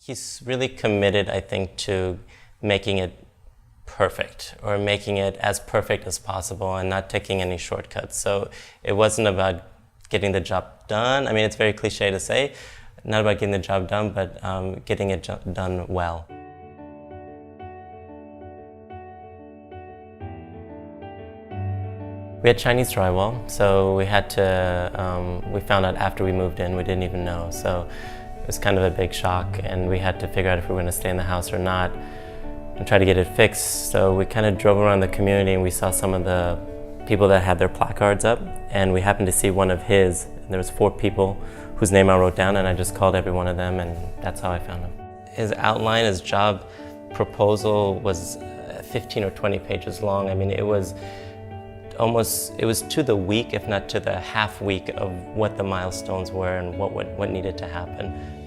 He's really committed, I think, to making it perfect, or making it as perfect as possible and not taking any shortcuts. So it wasn't about getting the job done. I mean, it's very cliche to say, not about getting the job done, but getting it done well. We had Chinese drywall, so we had to, we found out after we moved in, we didn't even know. So it was kind of a big shock, and we had to figure out if we were going to stay in the house or not and try to get it fixed. So we kind of drove around the community and we saw some of the people that had their placards up, and we happened to see one of his. And there was 4 people whose name I wrote down, and I just called every one of them, and that's how I found him. His outline, his job proposal was 15 or 20 pages long. I mean, it was to the week, if not to the half week, of what the milestones were and what needed to happen.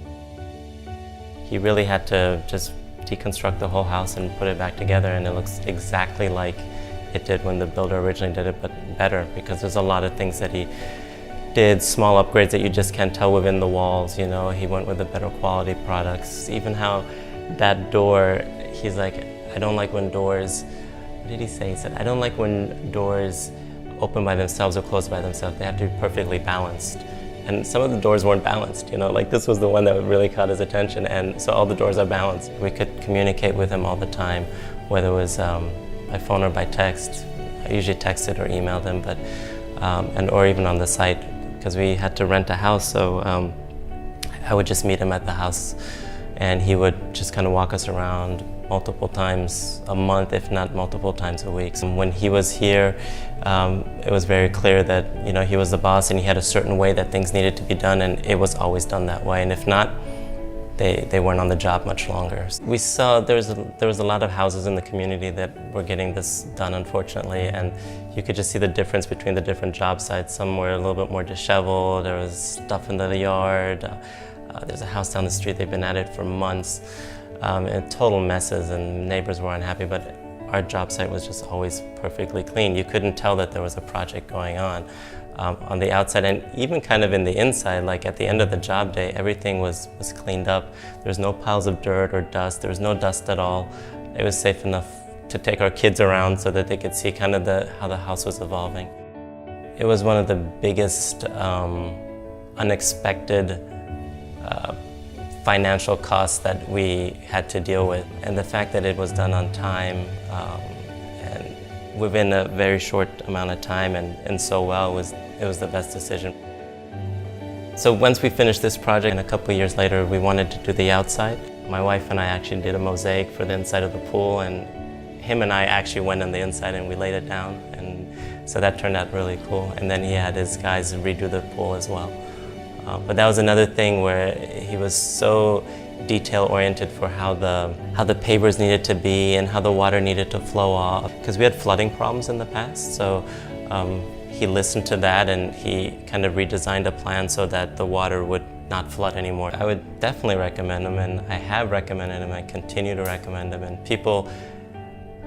He really had to just deconstruct the whole house and put it back together, and it looks exactly like it did when the builder originally did it, but better, because there's a lot of things that he did, small upgrades that you just can't tell within the walls, you know. He went with the better quality products. Even how that door, he's like, I don't like when doors, what did he say? He said, I don't like when doors open by themselves or close by themselves. They have to be perfectly balanced. And some of the doors weren't balanced, you know, like this was the one that really caught his attention, and so all the doors are balanced. We could communicate with him all the time, whether it was by phone or by text. I usually texted or emailed him, but, or even on the site, because we had to rent a house, so I would just meet him at the house, and he would just kind of walk us around multiple times a month, if not multiple times a week. So when he was here, it was very clear that, you know, he was the boss and he had a certain way that things needed to be done, and it was always done that way. And if not, they weren't on the job much longer. We saw there was a lot of houses in the community that were getting this done, unfortunately, and you could just see the difference between the different job sites. Some were a little bit more disheveled, there was stuff in the yard. There's a house down the street, they've been at it for months. And total messes, and neighbors were unhappy, but our job site was just always perfectly clean. You couldn't tell that there was a project going on the outside, and even kind of in the inside. Like at the end of the job day, everything was cleaned up. There was no piles of dirt or dust. There was no dust at all. It was safe enough to take our kids around so that they could see kind of how the house was evolving. It was one of the biggest unexpected financial costs that we had to deal with, and the fact that it was done on time and within a very short amount of time and so well, it was the best decision. So once we finished this project, and a couple years later, we wanted to do the outside. My wife and I actually did a mosaic for the inside of the pool, and him and I actually went on the inside and we laid it down, and so that turned out really cool. And then he had his guys redo the pool as well. But that was another thing where he was so detail-oriented for how the pavers needed to be and how the water needed to flow off. Because we had flooding problems in the past, so he listened to that and he kind of redesigned a plan so that the water would not flood anymore. I would definitely recommend him, and I have recommended him, I continue to recommend him. And people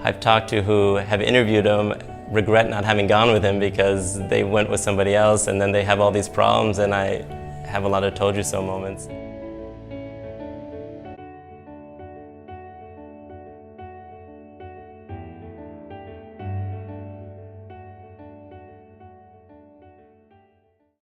I've talked to who have interviewed him regret not having gone with him because they went with somebody else and then they have all these problems, and I have a lot of told you so moments.